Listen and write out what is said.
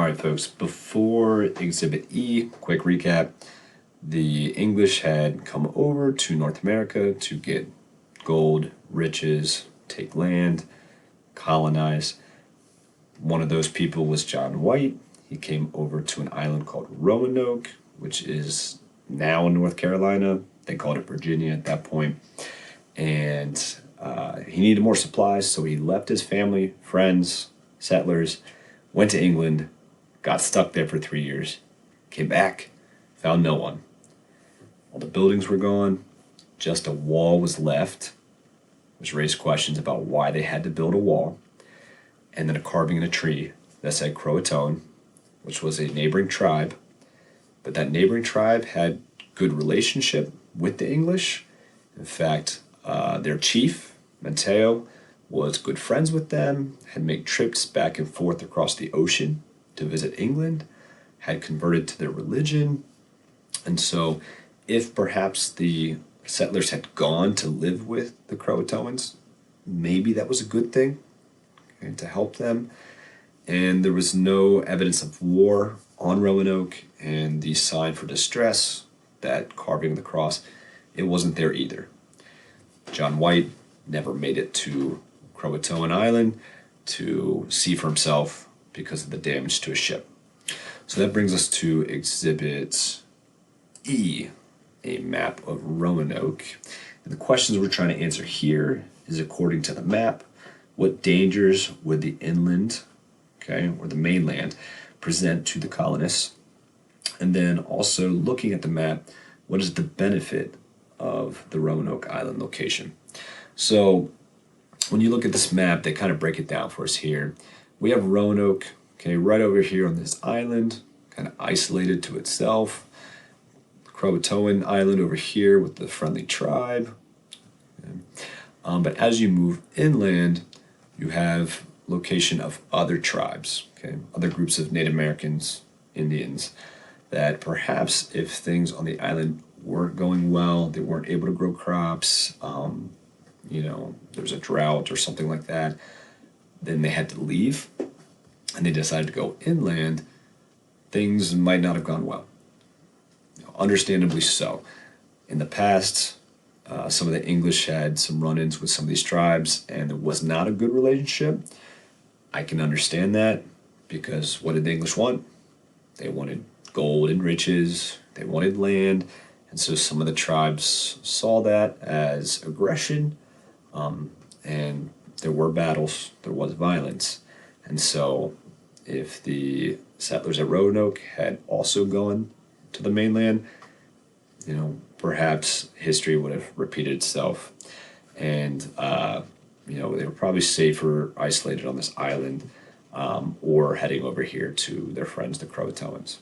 All right, folks, before Exhibit E, quick recap. The English had come over to North America to get gold, riches, take land, colonize. One of those people was John White. He came over to an island called Roanoke, which is now in North Carolina. They called it Virginia at that point. And he needed more supplies, so he left his family, friends, settlers, went to England, got stuck there for 3 years, came back, found no one. All the buildings were gone, just a wall was left, which raised questions about why they had to build a wall, and then a carving in a tree that said Croatoan, which was a neighboring tribe. But that neighboring tribe had good relationship with the English. In fact, their chief, Mateo, was good friends with them, had made trips back and forth across the ocean to visit England, had converted to their religion. And so if perhaps the settlers had gone to live with the Croatoans, maybe that was a good thing, okay, to help them. And there was no evidence of war on Roanoke, and the sign for distress, that carving of the cross, it wasn't there either. John White never made it to Croatoan Island to see for himself because of the damage to his ship. So that brings us to Exhibit E, a map of Roanoke. And the questions we're trying to answer here is, according to the map, what dangers would the inland, okay, or the mainland, present to the colonists? And then also looking at the map, what is the benefit of the Roanoke Island location? So when you look at this map, they kind of break it down for us here. We have Roanoke, okay, right over here on this island, kind of isolated to itself. Croatoan Island over here with the friendly tribe. Okay. But as you move inland, you have location of other tribes, okay, other groups of Native Americans, Indians, that perhaps if things on the island weren't going well, they weren't able to grow crops, there was a drought or something like that, then they had to leave and they decided to go inland, things might not have gone well. Understandably so. In the past, some of the English had some run-ins with some of these tribes, and it was not a good relationship. I can understand that, because what did the English want? They wanted gold and riches, they wanted land, and so some of the tribes saw that as aggression, and there were battles, there was violence. And so if the settlers at Roanoke had also gone to the mainland, perhaps history would have repeated itself. And, they were probably safer isolated on this island, or heading over here to their friends, the Croatoans.